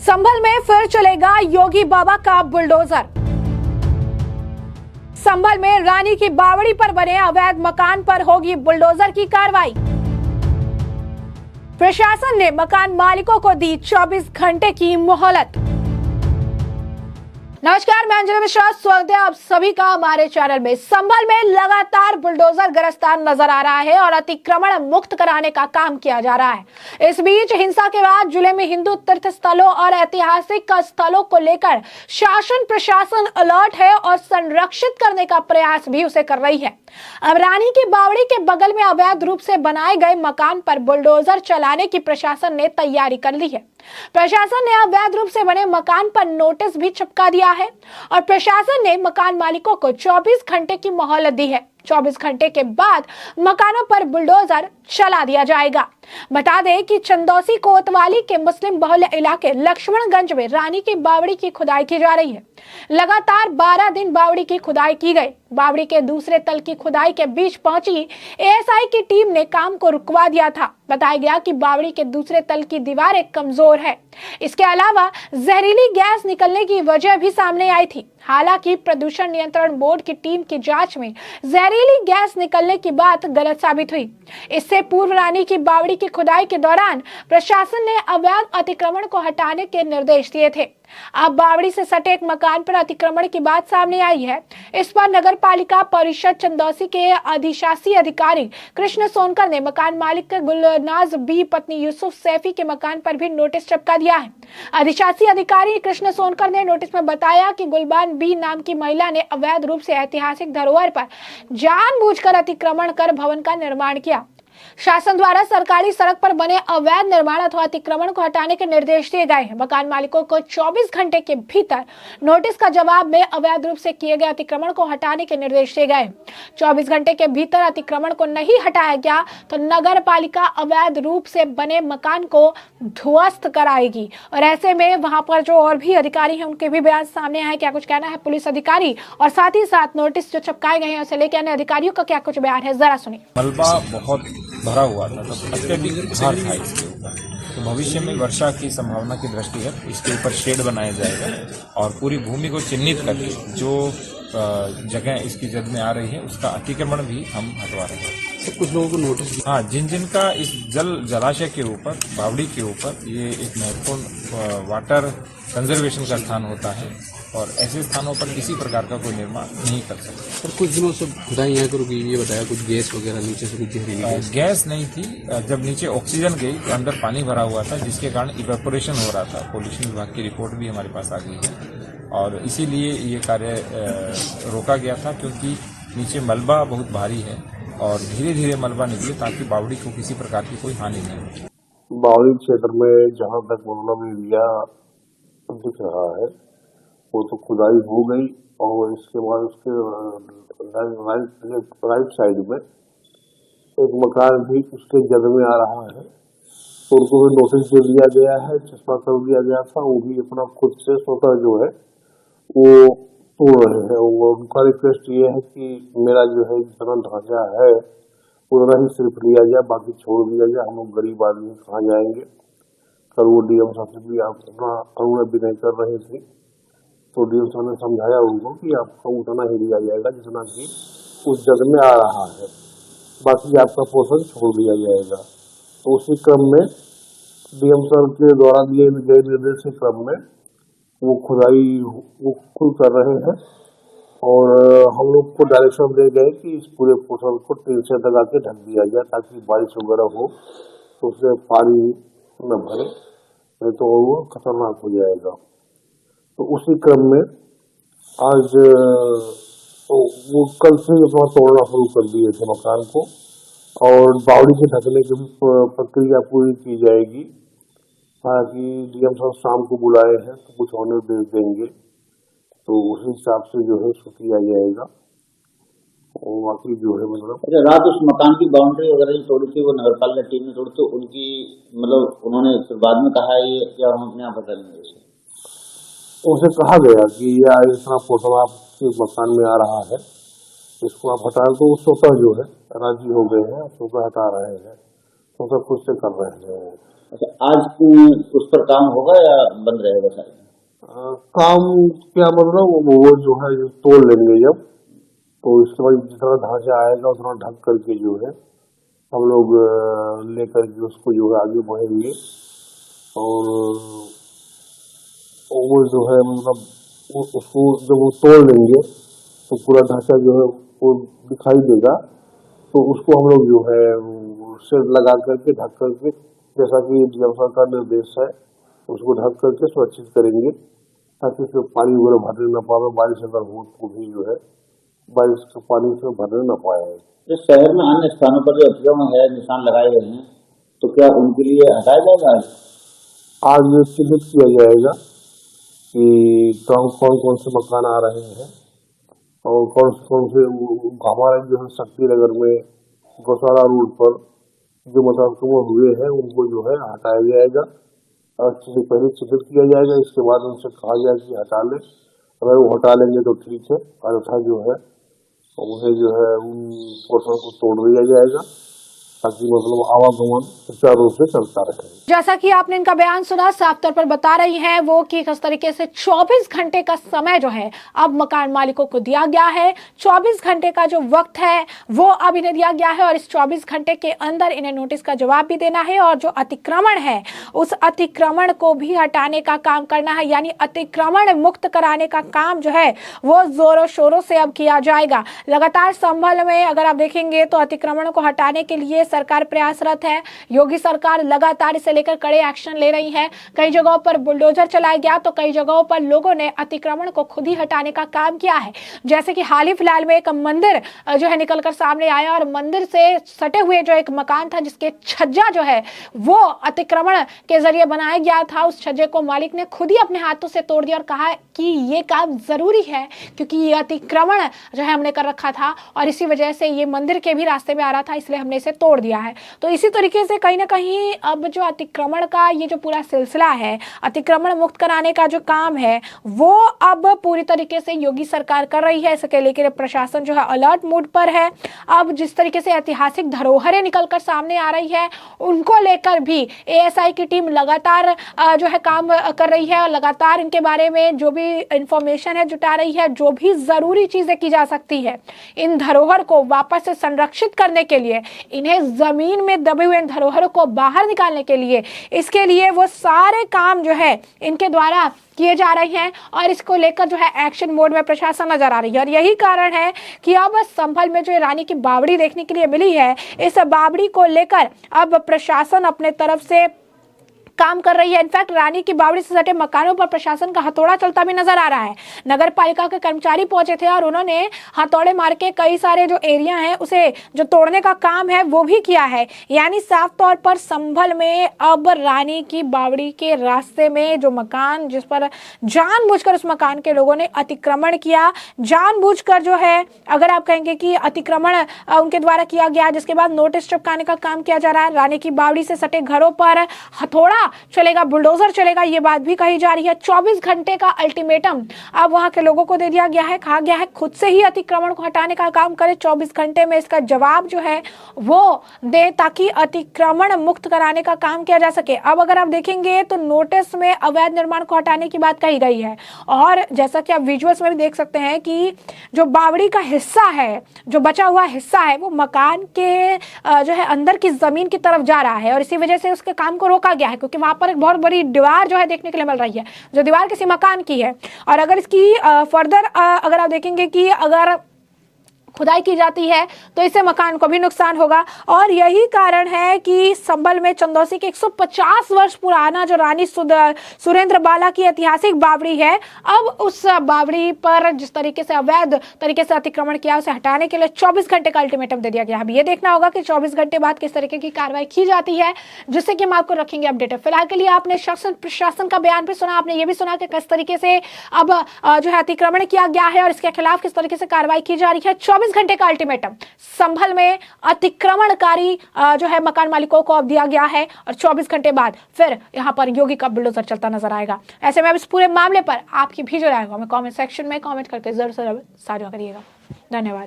संभल में फिर चलेगा योगी बाबा का बुलडोजर। संभल में रानी की बावड़ी पर बने अवैध मकान पर होगी बुलडोजर की कार्रवाई। प्रशासन ने मकान मालिकों को दी 24 घंटे की मोहलत। नमस्कार, मैं अंजलि मिश्रा, स्वागत है आप सभी का हमारे चैनल में। संभल में लगातार बुलडोजर गिरफ्तार नजर आ रहा है और अतिक्रमण मुक्त कराने का काम किया जा रहा है। इस बीच हिंसा के बाद जिले में हिंदू तीर्थ स्थलों और ऐतिहासिक स्थलों को लेकर शासन प्रशासन अलर्ट है और संरक्षित करने का प्रयास भी उसे कर रही है। अब रानी की बावड़ी के बगल में अवैध रूप से बनाए गए मकान पर बुलडोजर चलाने की प्रशासन ने तैयारी कर ली है। प्रशासन ने अवैध रूप से बने मकान पर नोटिस भी चिपका दिया है और प्रशासन ने मकान मालिकों को 24 घंटे की मोहलत दी है। 24 घंटे के बाद मकानों पर बुलडोजर चला दिया जाएगा। बता दें कि चंदौसी कोतवाली के मुस्लिम बहुल इलाके लक्ष्मणगंज में रानी की बावड़ी की खुदाई की जा रही है। लगातार 12 दिन बावड़ी की खुदाई की गई। बावड़ी के दूसरे तल की खुदाई के बीच पहुंची एएसआई की टीम ने काम को रुकवा दिया था। बताया गया कि बावड़ी के दूसरे तल की दीवारें कमजोर है। इसके अलावा जहरीली गैस निकलने की वजह भी सामने आई थी। हालांकि प्रदूषण नियंत्रण बोर्ड की टीम की जांच में जहरीली गैस निकलने की बात गलत साबित हुई। इससे पूर्व रानी की बावड़ी की खुदाई के दौरान प्रशासन ने अवैध अतिक्रमण को हटाने के निर्देश दिए थे। अब बावड़ी से सटे एक मकान पर अतिक्रमण की बात सामने आई है। इस पर नगर पालिका परिषद चंदौसी के अधिशासी अधिकारी कृष्ण सोनकर ने मकान मालिक के गुलनाज बी पत्नी यूसुफ सैफी के मकान पर भी नोटिस चिपका दिया है। अधिशासी अधिकारी कृष्ण सोनकर ने नोटिस में बताया कि गुलबान बी नाम की महिला ने अवैध रूप से ऐतिहासिक धरोहर पर जानबूझकर अतिक्रमण कर भवन का निर्माण किया। शासन द्वारा सरकारी सड़क पर बने अवैध निर्माण अथवा अतिक्रमण को हटाने के निर्देश दिए गए हैं। मकान मालिकों को 24 घंटे के भीतर नोटिस का जवाब में अवैध रूप से किए गए अतिक्रमण को हटाने के निर्देश दिए गए। 24 घंटे के भीतर अतिक्रमण को नहीं हटाया गया तो नगर पालिका अवैध रूप से बने मकान को ध्वस्त कराएगी। और ऐसे में वहां पर जो और भी अधिकारी हैं उनके भी बयान सामने आए। क्या कुछ कहना है पुलिस अधिकारी और साथ ही साथ नोटिस जो चिपकाए गए हैं उसे लेकर अन्य अधिकारियों का क्या कुछ बयान है, जरा सुनिए। मलबा बहुत भरा हुआ था, तो अत्यधिक भार था इसके ऊपर। तो भविष्य में वर्षा की संभावना की दृष्टिगत इसके ऊपर शेड बनाया जाएगा और पूरी भूमि को चिन्हित करके जो जगह इसकी जद में आ रही है उसका अतिक्रमण भी हम हटवा रहे हैं। तो कुछ लोगों को नोटिस, हाँ, जिन का इस जलाशय के ऊपर, बावड़ी के ऊपर, ये एक महत्वपूर्ण वाटर कंजर्वेशन का स्थान होता है और ऐसे स्थानों पर किसी प्रकार का कोई निर्माण नहीं कर सकते। और कुछ दिनों से खुदाई यहाँ करोगी, ये बताया कुछ गैस वगैरह नीचे से कुछ जहरीली गैस नहीं थी। जब नीचे ऑक्सीजन गई तो अंदर पानी भरा हुआ था जिसके कारण इवेपोरेशन हो रहा था। पोल्यूशन विभाग की रिपोर्ट भी हमारे पास आ गई है और इसीलिए ये कार्य रोका गया था, क्योंकि नीचे मलबा बहुत भारी है और धीरे धीरे मलबा निकले ताकि बावड़ी को किसी प्रकार की कोई हानि नहीं हो। बावड़ी क्षेत्र में जहाँ तक मतलब एरिया दिख रहा है वो तो खुदाई हो गई और इसके बाद उसके राइट साइड में एक मकान भी उसके जद में आ रहा है, तो उनको भी नोटिस दे दिया गया है, चश्मा कर दिया गया था। वो भी अपना खुद से स्वतः जो है वो तोड़ रहे हैं। उनका रिक्वेस्ट ये है कि मेरा जो है जितना ढांचा है उतना ही सिर्फ लिया जाए, बाकी छोड़ दिया जाए। हम लोग गरीब आदमी कहाँ जाएंगे। कल वो डीएम साहब से भी आप अपना अनुरोध भी नहीं कर रहे थे, तो डीएम साहब ने समझाया उनको कि आपका उतना ही लिया जाएगा जितना कि उस जगह में आ रहा है, बाकी आपका पोर्शन छोड़ दिया जाएगा। तो उसी क्रम में डीएम साहब के द्वारा दिए गए निर्देश के क्रम में वो खुदाई वो खुद कर रहे हैं और हम लोग को डायरेक्शन दे गए कि इस पूरे पोर्शन को टीन से लगा के ढक दिया जाए ताकि बारिश वगैरह हो तो उससे पानी न भरे, नहीं तो वो खतरनाक हो जाएगा। तो उसी क्रम में आज वो कल से अपना तोड़ना शुरू कर दिए थे मकान को और बावड़ी से ढकने की भी प्रक्रिया पूरी की जाएगी। हालांकि डीएम साहब शाम को बुलाए हैं तो कुछ और निर्देश देंगे, तो उसी हिसाब से जो है उसको किया जाएगा। और बाकी जो है मतलब रात उस मकान की बाउंड्री वगैरह तोड़ी थी वो नगरपालिका टीम ने तोड़ी, तो उनकी मतलब उन्होंने फिर बाद में कहा है या हम अपने आप बता देंगे उनसे कहा गया कि यह इतना पोर्शन आपके मकान में आ रहा है, इसको आप हटा, तो स्वतः जो है राजी हो गए हैं, स्वतः हटा रहे हैं, स्वतः खुद से कर रहे हैं। अच्छा, आज उस पर काम होगा या बंद रहेगा सारे? काम क्या मतलब वो जो है जो तोड़ लेंगे जब, तो इसके बाद जितना ढांचा आएगा उतना ढक करके जो है हम लोग लेकर के उसको जो है आगे बढ़ेंगे। और वो जो है मतलब उसको जब वो तोड़ लेंगे तो पूरा ढांचा जो है वो दिखाई देगा, तो उसको हम लोग जो है शेड लगा करके ढक करके, जैसा कि डीएम साहब का निर्देश है, उसको ढक करके सुरक्षित करेंगे ताकि उसमें पानी वगैरह भरने न पाए। बारिश अगर हो तो भी जो है बारिश का पानी उसमें भरने न पाए। इस शहर में अन्य स्थानों पर जो अतिक्रमण है, निशान लगाए गए हैं, तो क्या उनके लिए हटाया जाएगा? आज ये चिन्हित किया जाएगा कि कौन कौन से मकान आ रहे हैं और कौन से हमारे जो है शक्ति नगर में गौशाला रोड पर जो अतिक्रमण हुए हैं उनको जो है हटाया जाएगा। पहले चिन्हित किया जाएगा, इसके बाद उनसे कहा जाएगा कि हटा लें। अगर वो हटा लेंगे तो ठीक है, अन्यथा जो है उन्हें जो है उन पोर्शन को तोड़ दिया जाएगा ताकि मतलब आवागमन सुचारू रूप से चलता रहे। जैसा कि आपने इनका बयान सुना, साफ तौर पर बता रही हैं वो कि किस तरीके से 24 घंटे का समय जो है अब मकान मालिकों को दिया गया है। 24 घंटे का जो वक्त है वो अब इन्हें दिया गया है और इस 24 घंटे के अंदर इन्हें नोटिस का जवाब भी देना है और जो अतिक्रमण है उस अतिक्रमण को भी हटाने का काम करना है, यानी अतिक्रमण मुक्त कराने का काम जो है वो जोरों शोरों से अब किया जाएगा। लगातार संभल में अगर आप देखेंगे तो अतिक्रमण को हटाने के लिए सरकार प्रयासरत है। योगी सरकार लगातार इसे लेकर कड़े एक्शन ले रही है। कई जगहों पर बुलडोजर चलाया गया तो कई जगहों पर लोगों ने अतिक्रमण को खुद ही हटाने का काम किया है। जैसे कि हाल ही फिलहाल में एक मंदिर जो है निकलकर सामने आया और मंदिर से सटे हुए जो एक मकान था जिसके छज्जा जो है वो अतिक्रमण के जरिए बनाया गया था, उस छज्जे को मालिक ने खुद ही अपने हाथों से तोड़ दिया और कहा कि ये काम जरूरी है क्योंकि ये अतिक्रमण जो है हमने कर रखा था और इसी वजह से ये मंदिर के भी रास्ते में आ रहा था, इसलिए हमने इसे तोड़ दिया है। तो इसी तरीके से कहीं ना कहीं अब जो अतिक्रमण का ये जो पूरा सिलसिला है, अतिक्रमण मुक्त कराने का जो काम है वो अब पूरी तरीके से योगी सरकार कर रही है। इसके लेकर प्रशासन जो है अलर्ट मोड पर है। अब जिस तरीके से ऐतिहासिक धरोहरें निकलकर सामने आ रही है उनको लेकर भी एएसआई की टीम लगातार जो है काम कर रही है और लगातार इनके बारे में जो भी इंफॉर्मेशन है जुटा रही है, जो भी जरूरी चीजें की जा सकती है इन धरोहर को वापस से संरक्षित करने के लिए, इन्हें जमीन में दबे हुए धरोहरों को बाहर निकालने के लिए, इसके लिए वो सारे काम जो है इनके द्वारा किए जा रहे हैं और इसको लेकर जो है एक्शन मोड में प्रशासन नजर आ रही है। और यही कारण है कि अब संभल में जो रानी की बावड़ी देखने के लिए मिली है, इस बावड़ी को लेकर अब प्रशासन अपने तरफ से काम कर रही है। इनफैक्ट रानी की बावड़ी से सटे मकानों पर प्रशासन का हथौड़ा चलता भी नजर आ रहा है। नगर पालिका के कर्मचारी पहुंचे थे और उन्होंने हथौड़े मार के कई सारे जो एरिया हैं उसे जो तोड़ने का काम है वो भी किया है। यानी साफ तौर पर संभल में अब रानी की बावड़ी के रास्ते में जो मकान, जिस पर जानबूझकर उस मकान के लोगों ने अतिक्रमण किया, जानबूझकर जो है अगर आप कहेंगे कि अतिक्रमण उनके द्वारा किया गया, जिसके बाद नोटिस चिपकाने का काम किया जा रहा है। रानी की बावड़ी से सटे घरों पर हथौड़ा चलेगा, बुलडोजर चलेगा, ये बात भी कही जा रही है। 24 घंटे का अल्टीमेटम अब वहां के लोगों को दे दिया गया है। कहा गया है खुद से ही अतिक्रमण को हटाने का काम करे, 24 घंटे में इसका जवाब जो है वो दे ताकि अतिक्रमण मुक्त कराने का काम किया जा सके। अब अगर आप देखेंगे तो नोटिस में अवैध निर्माण को हटाने की बात कही गई है और जैसा कि आप विजुअल्स में भी देख सकते हैं कि जो बावड़ी का हिस्सा है, जो बचा हुआ हिस्सा है, वो मकान के जो है अंदर की जमीन की तरफ जा रहा है और इसी वजह से उसके काम को रोका गया है क्योंकि वहां पर एक बहुत बड़ी दीवार जो है देखने के लिए मिल रही है, जो दीवार किसी मकान की है। और अगर इसकी फर्दर अगर आप देखेंगे कि अगर खुदाई की जाती है तो इससे मकान को भी नुकसान होगा। और यही कारण है कि संभल में चंदौसी के 150 वर्ष पुराना जो रानी सुरेंद्र बाला की ऐतिहासिक बावड़ी है, अब उस बावड़ी पर जिस तरीके से अवैध तरीके से अतिक्रमण किया उसे हटाने के लिए 24 घंटे का अल्टीमेटम दे दिया गया। अब ये देखना होगा कि 24 घंटे बाद किस तरीके की कार्रवाई की जाती है, जिससे कि हम आपको रखेंगे अपडेटेड। फिलहाल के लिए आपने शासन प्रशासन का बयान भी सुना, आपने ये भी सुना कि किस तरीके से अब जो है अतिक्रमण किया गया है और इसके खिलाफ किस तरीके से कार्रवाई की जा रही है। 24 घंटे का अल्टीमेटम संभल में अतिक्रमणकारी जो है मकान मालिकों को अब दिया गया है और 24 घंटे बाद फिर यहां पर योगी का बुलडोजर चलता नजर आएगा। ऐसे में अब इस पूरे मामले पर आपकी भी जो राय होगा हमें कमेंट सेक्शन में कमेंट करके जरूर साझा करिएगा। धन्यवाद।